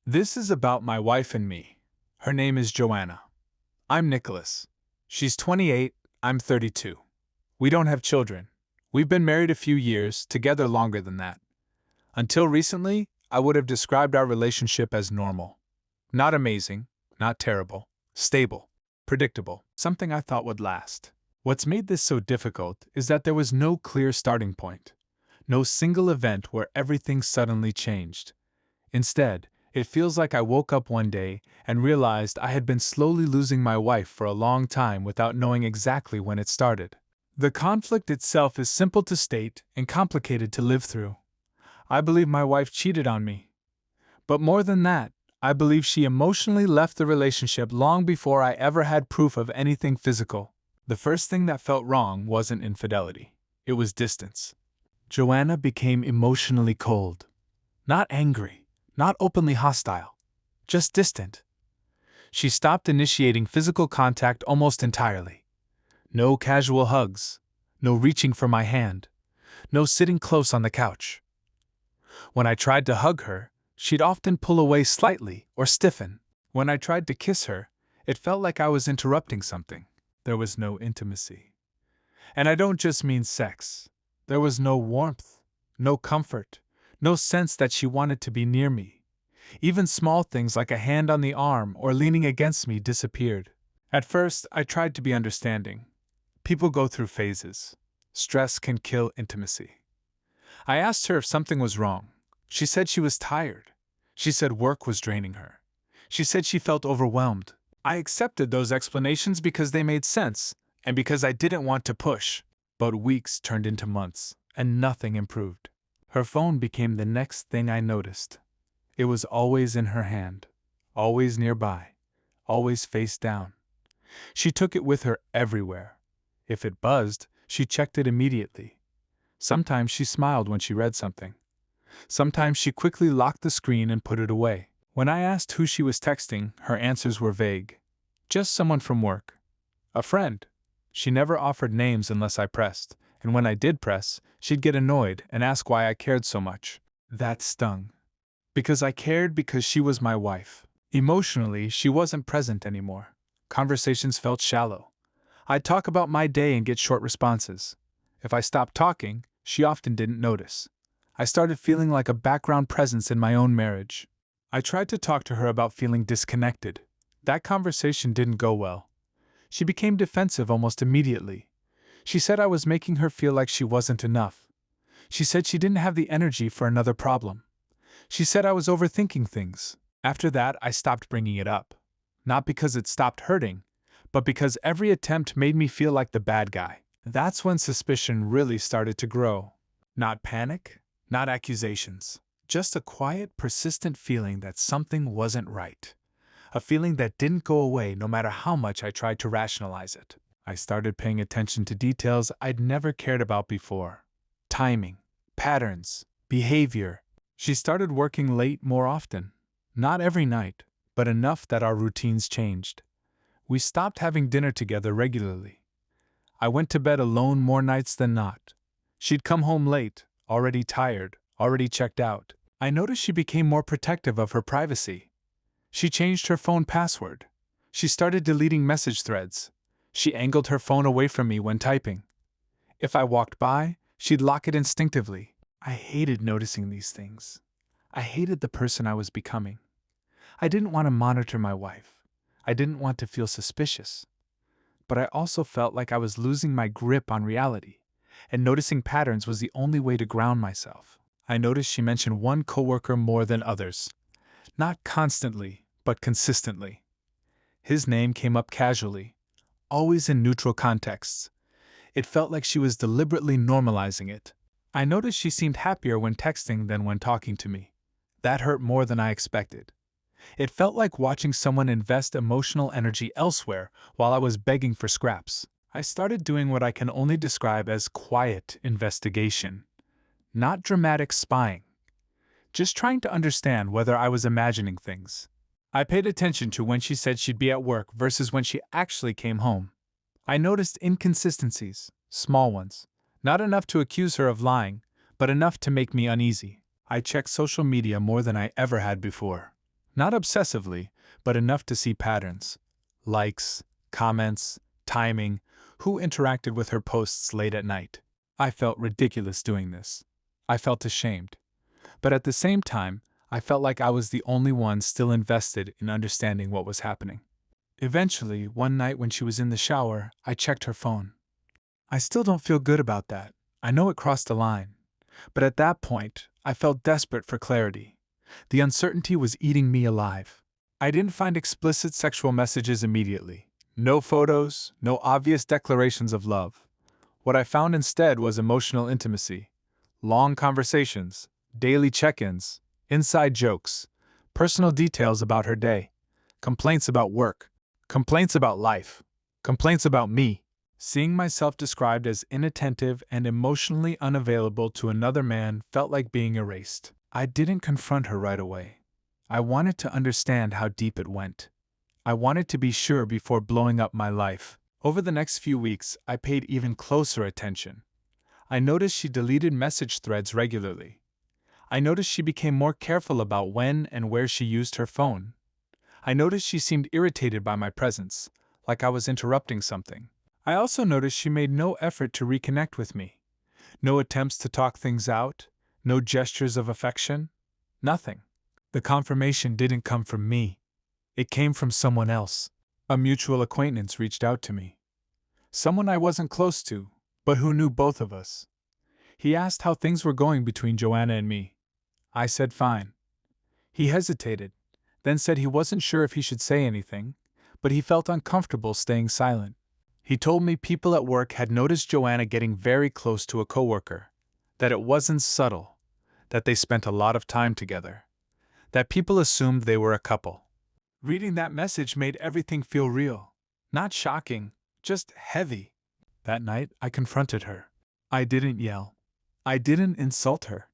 This is about my wife and me. Her name is Joanna. I'm Nicholas. She's 28, I'm 32. We don't have children. We've been married a few years, together longer than that. Until recently, I would have described our relationship as normal. Not amazing, not terrible, stable, predictable, something I thought would last. What's made this so difficult is that there was no clear starting point. No single event where everything suddenly changed. Instead, it feels like I woke up one day and realized I had been slowly losing my wife for a long time without knowing exactly when it started. The conflict itself is simple to state and complicated to live through. I believe my wife cheated on me. But more than that, I believe she emotionally left the relationship long before I ever had proof of anything physical. The first thing that felt wrong wasn't infidelity. It was distance. Joanna became emotionally cold. Not angry, not openly hostile, just distant. She stopped initiating physical contact almost entirely. No casual hugs, no reaching for my hand, no sitting close on the couch. When I tried to hug her, she'd often pull away slightly or stiffen. When I tried to kiss her, it felt like I was interrupting something. There was no intimacy. And I don't just mean sex. There was no warmth, no comfort, no sense that she wanted to be near me. Even small things like a hand on the arm or leaning against me disappeared. At first, I tried to be understanding. People go through phases. Stress can kill intimacy. I asked her if something was wrong. She said she was tired. She said work was draining her. She said she felt overwhelmed. I accepted those explanations because they made sense, and because I didn't want to push. But weeks turned into months, and nothing improved. Her phone became the next thing I noticed. It was always in her hand, always nearby, always face down. She took it with her everywhere. If it buzzed, she checked it immediately. Sometimes she smiled when she read something. Sometimes she quickly locked the screen and put it away. When I asked who she was texting, her answers were vague. Just someone from work. A friend. She never offered names unless I pressed, and when I did press, she'd get annoyed and ask why I cared so much. That stung. Because I cared because she was my wife. Emotionally, she wasn't present anymore. Conversations felt shallow. I'd talk about my day and get short responses. If I stopped talking, she often didn't notice. I started feeling like a background presence in my own marriage. I tried to talk to her about feeling disconnected. That conversation didn't go well. She became defensive almost immediately. She said I was making her feel like she wasn't enough. She said she didn't have the energy for another problem. She said I was overthinking things. After that, I stopped bringing it up. Not because it stopped hurting, but because every attempt made me feel like the bad guy. That's when suspicion really started to grow. Not panic, not accusations. Just a quiet, persistent feeling that something wasn't right. A feeling that didn't go away no matter how much I tried to rationalize it. I started paying attention to details I'd never cared about before. Timing, patterns, behavior. She started working late more often. Not every night, but enough that our routines changed. We stopped having dinner together regularly. I went to bed alone more nights than not. She'd come home late, already tired, already checked out. I noticed she became more protective of her privacy. She changed her phone password. She started deleting message threads. She angled her phone away from me when typing. If I walked by, she'd lock it instinctively. I hated noticing these things. I hated the person I was becoming. I didn't want to monitor my wife. I didn't want to feel suspicious. But I also felt like I was losing my grip on reality, and noticing patterns was the only way to ground myself. I noticed she mentioned one coworker more than others. Not constantly, but consistently. His name came up casually, always in neutral contexts. It felt like she was deliberately normalizing it. I noticed she seemed happier when texting than when talking to me. That hurt more than I expected. It felt like watching someone invest emotional energy elsewhere while I was begging for scraps. I started doing what I can only describe as quiet investigation. Not dramatic spying. Just trying to understand whether I was imagining things. I paid attention to when she said she'd be at work versus when she actually came home. I noticed inconsistencies, small ones. Not enough to accuse her of lying, but enough to make me uneasy. I checked social media more than I ever had before. Not obsessively, but enough to see patterns. Likes, comments, timing, who interacted with her posts late at night. I felt ridiculous doing this. I felt ashamed. But at the same time, I felt like I was the only one still invested in understanding what was happening. Eventually, one night when she was in the shower, I checked her phone. I still don't feel good about that. I know it crossed a line. But at that point, I felt desperate for clarity. The uncertainty was eating me alive. I didn't find explicit sexual messages immediately. No photos, no obvious declarations of love. What I found instead was emotional intimacy. Long conversations, daily check-ins, inside jokes, personal details about her day, complaints about work, complaints about life, complaints about me. Seeing myself described as inattentive and emotionally unavailable to another man felt like being erased. I didn't confront her right away. I wanted to understand how deep it went. I wanted to be sure before blowing up my life. Over the next few weeks, I paid even closer attention. I noticed she deleted message threads regularly. I noticed she became more careful about when and where she used her phone. I noticed she seemed irritated by my presence, like I was interrupting something. I also noticed she made no effort to reconnect with me. No attempts to talk things out, no gestures of affection, nothing. The confirmation didn't come from me. It came from someone else. A mutual acquaintance reached out to me. Someone I wasn't close to, but who knew both of us. He asked how things were going between Joanna and me. I said fine. He hesitated, then said he wasn't sure if he should say anything, but he felt uncomfortable staying silent. He told me people at work had noticed Joanna getting very close to a coworker, that it wasn't subtle, that they spent a lot of time together, that people assumed they were a couple. Reading that message made everything feel real. Not shocking, just heavy. That night, I confronted her. I didn't yell. I didn't insult her.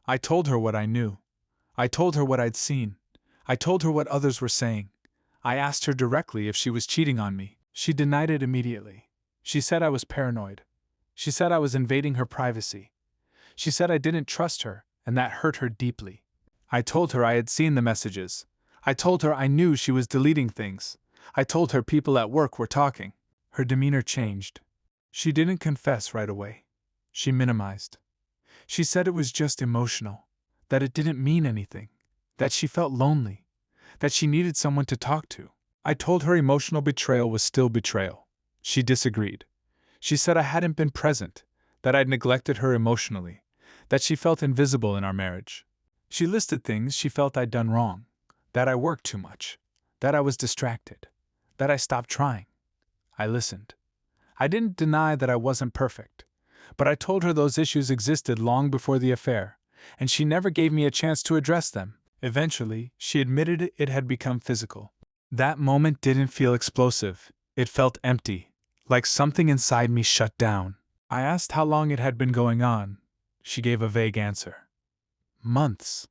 I told her what I knew. I told her what I'd seen. I told her what others were saying. I asked her directly if she was cheating on me. She denied it immediately. She said I was paranoid. She said I was invading her privacy. She said I didn't trust her, and that hurt her deeply. I told her I had seen the messages. I told her I knew she was deleting things. I told her people at work were talking. Her demeanor changed. She didn't confess right away. She minimized. She said it was just emotional, that it didn't mean anything, that she felt lonely, that she needed someone to talk to. I told her emotional betrayal was still betrayal. She disagreed. She said I hadn't been present, that I'd neglected her emotionally, that she felt invisible in our marriage. She listed things she felt I'd done wrong, that I worked too much, that I was distracted, that I stopped trying. I listened. I didn't deny that I wasn't perfect, but I told her those issues existed long before the affair, and she never gave me a chance to address them. Eventually, she admitted it had become physical. That moment didn't feel explosive. It felt empty, like something inside me shut down. I asked how long it had been going on. She gave a vague answer. Months.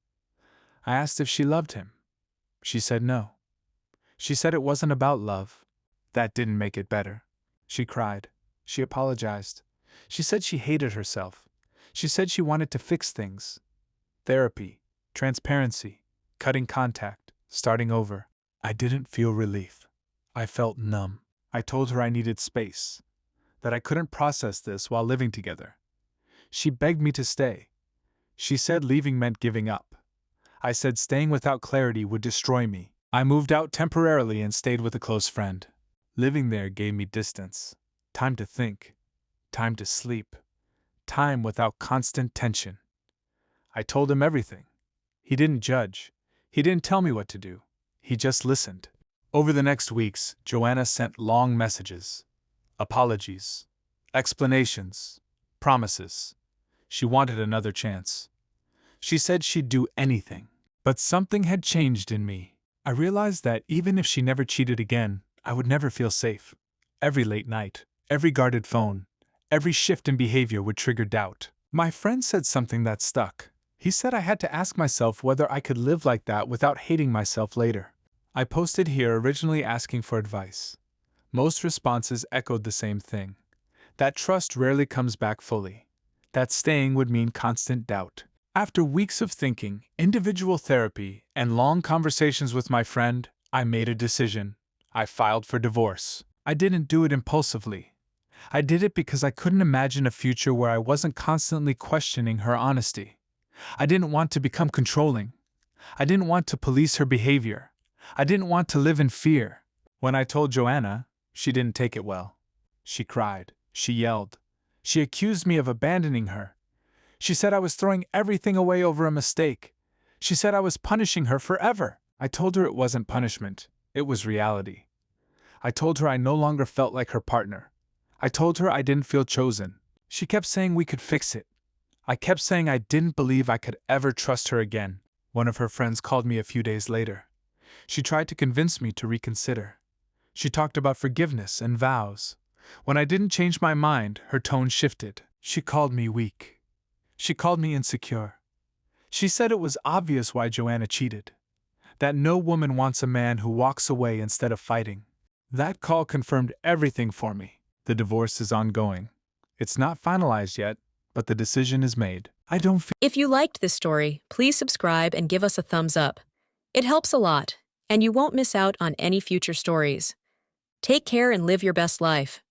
I asked if she loved him. She said no. She said it wasn't about love. That didn't make it better. She cried. She apologized. She said she hated herself. She said she wanted to fix things. Therapy, transparency, cutting contact, starting over. I didn't feel relief. I felt numb. I told her I needed space, that I couldn't process this while living together. She begged me to stay. She said leaving meant giving up. I said staying without clarity would destroy me. I moved out temporarily and stayed with a close friend. Living there gave me distance, time to think, time to sleep, time without constant tension. I told him everything. He didn't judge. He didn't tell me what to do. He just listened. Over the next weeks, Joanna sent long messages, apologies, explanations, promises. She wanted another chance. She said she'd do anything. But something had changed in me. I realized that even if she never cheated again, I would never feel safe. Every late night, every guarded phone, every shift in behavior would trigger doubt. My friend said something that stuck. He said I had to ask myself whether I could live like that without hating myself later. I posted here originally asking for advice. Most responses echoed the same thing. That trust rarely comes back fully. That staying would mean constant doubt. After weeks of thinking, individual therapy, and long conversations with my friend, I made a decision. I filed for divorce. I didn't do it impulsively. I did it because I couldn't imagine a future where I wasn't constantly questioning her honesty. I didn't want to become controlling. I didn't want to police her behavior. I didn't want to live in fear. When I told Joanna, she didn't take it well. She cried. She yelled. She accused me of abandoning her. She said I was throwing everything away over a mistake. She said I was punishing her forever. I told her it wasn't punishment. It was reality. I told her I no longer felt like her partner. I told her I didn't feel chosen. She kept saying we could fix it. I kept saying I didn't believe I could ever trust her again. One of her friends called me a few days later. She tried to convince me to reconsider. She talked about forgiveness and vows. When I didn't change my mind, her tone shifted. She called me weak. She called me insecure. She said it was obvious why Joanna cheated. That no woman wants a man who walks away instead of fighting. That call confirmed everything for me. The divorce is ongoing. It's not finalized yet, but the decision is made. I don't feel. If you liked this story, please subscribe and give us a thumbs up. It helps a lot, and you won't miss out on any future stories. Take care and live your best life.